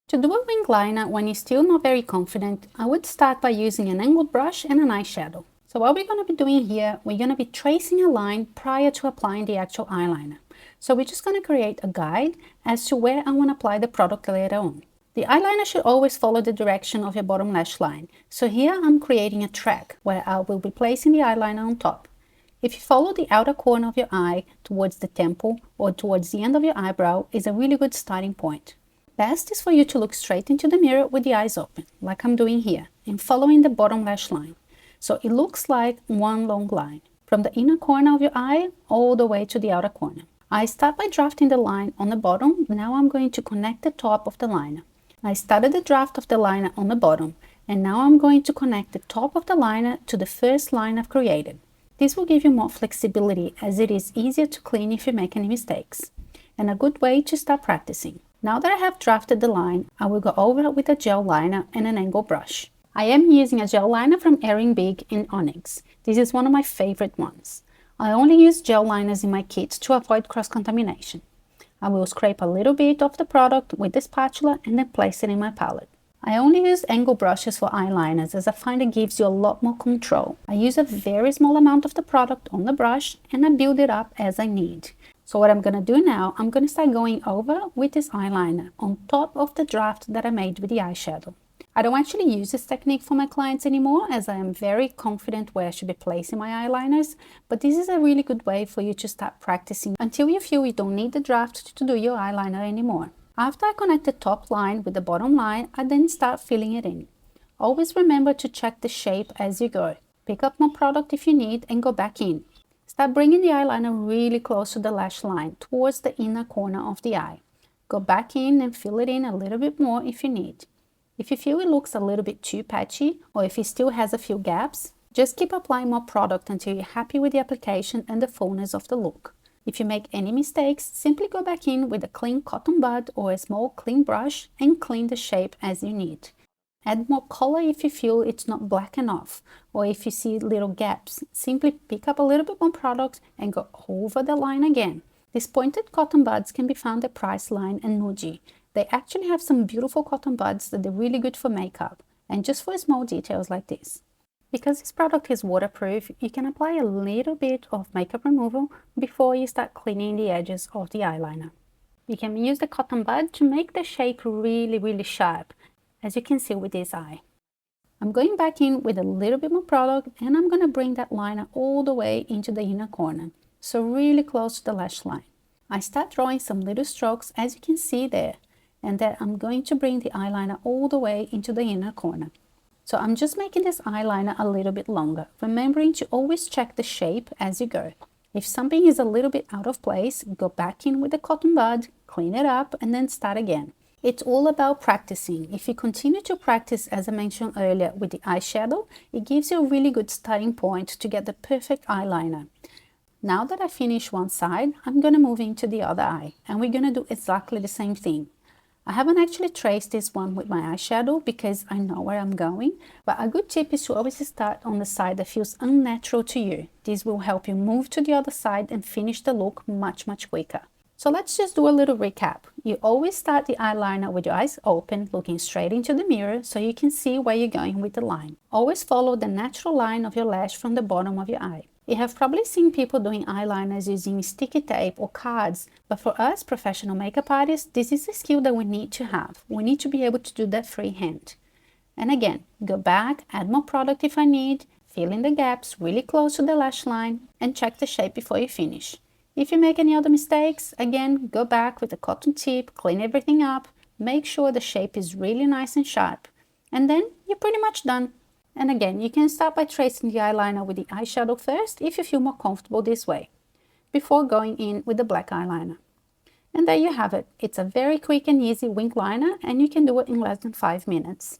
To do a wing liner when you're still not very confident, I would start by using an angled brush and an eyeshadow. So what we're going to be doing here, we're going to be tracing a line prior to applying the actual eyeliner. So we're just going to create a guide as to where I want to apply the product later on. The eyeliner should always follow the direction of your bottom lash line. So here I'm creating a track where I will be placing the eyeliner on top. If you follow the outer corner of your eye towards the temple or towards the end of your eyebrow is a really good starting point. Best is for you to look straight into the mirror with the eyes open, like I'm doing here, and following the bottom lash line. So it looks like one long line, from the inner corner of your eye all the way to the outer corner. I start by drafting the line on the bottom. Now I'm going to connect the top of the liner. I started the draft of the liner on the bottom, and now I'm going to connect the top of the liner to the first line I've created. This will give you more flexibility as it is easier to clean if you make any mistakes, and a good way to start practicing. Now that I have drafted the line, I will go over it with a gel liner and an angled brush. I am using a gel liner from Erin Big in Onyx. This is one of my favorite ones. I only use gel liners in my kits to avoid cross-contamination. I will scrape a little bit of the product with the spatula and then place it in my palette. I only use angled brushes for eyeliners as I find it gives you a lot more control. I use a very small amount of the product on the brush and I build it up as I need. So what I'm going to do now, I'm going to start going over with this eyeliner on top of the draft that I made with the eyeshadow. I don't actually use this technique for my clients anymore as I am very confident where I should be placing my eyeliners, but this is a really good way for you to start practicing until you feel you don't need the draft to do your eyeliner anymore. After I connect the top line with the bottom line, I then start filling it in. Always remember to check the shape as you go. Pick up more product if you need and go back in. Start bringing the eyeliner really close to the lash line, towards the inner corner of the eye. Go back in and fill it in a little bit more if you need. If you feel it looks a little bit too patchy, or if it still has a few gaps, just keep applying more product until you're happy with the application and the fullness of the look. If you make any mistakes, simply go back in with a clean cotton bud or a small clean brush and clean the shape as you need. Add more color if you feel it's not black enough, or if you see little gaps, simply pick up a little bit more product and go over the line again. These pointed cotton buds can be found at Priceline and Muji. They actually have some beautiful cotton buds that are really good for makeup and just for small details like this. Because this product is waterproof, you can apply a little bit of makeup removal before you start cleaning the edges of the eyeliner. You can use the cotton bud to make the shape really sharp, as you can see with this eye. I'm going back in with a little bit more product and I'm going to bring that liner all the way into the inner corner, so really close to the lash line. I start drawing some little strokes as you can see there, and then I'm going to bring the eyeliner all the way into the inner corner. So I'm just making this eyeliner a little bit longer, remembering to always check the shape as you go. If something is a little bit out of place, go back in with the cotton bud, clean it up and then start again. It's all about practicing. If you continue to practice, as I mentioned earlier, with the eyeshadow, it gives you a really good starting point to get the perfect eyeliner. Now that I finish one side, I'm going to move into the other eye and we're going to do exactly the same thing. I haven't actually traced this one with my eyeshadow because I know where I'm going, but a good tip is to always start on the side that feels unnatural to you. This will help you move to the other side and finish the look much quicker. So let's just do a little recap. You always start the eyeliner with your eyes open, looking straight into the mirror so you can see where you're going with the line. Always follow the natural line of your lash from the bottom of your eye. You have probably seen people doing eyeliners using sticky tape or cards, but for us professional makeup artists, this is a skill that we need to have. We need to be able to do that freehand. And again, go back, add more product if I need, fill in the gaps really close to the lash line, and check the shape before you finish. If you make any other mistakes, again, go back with a cotton tip, clean everything up, make sure the shape is really nice and sharp, and then you're pretty much done. And again, you can start by tracing the eyeliner with the eyeshadow first if you feel more comfortable this way, before going in with the black eyeliner. And there you have it. It's a very quick and easy wing liner and you can do it in less than 5 minutes.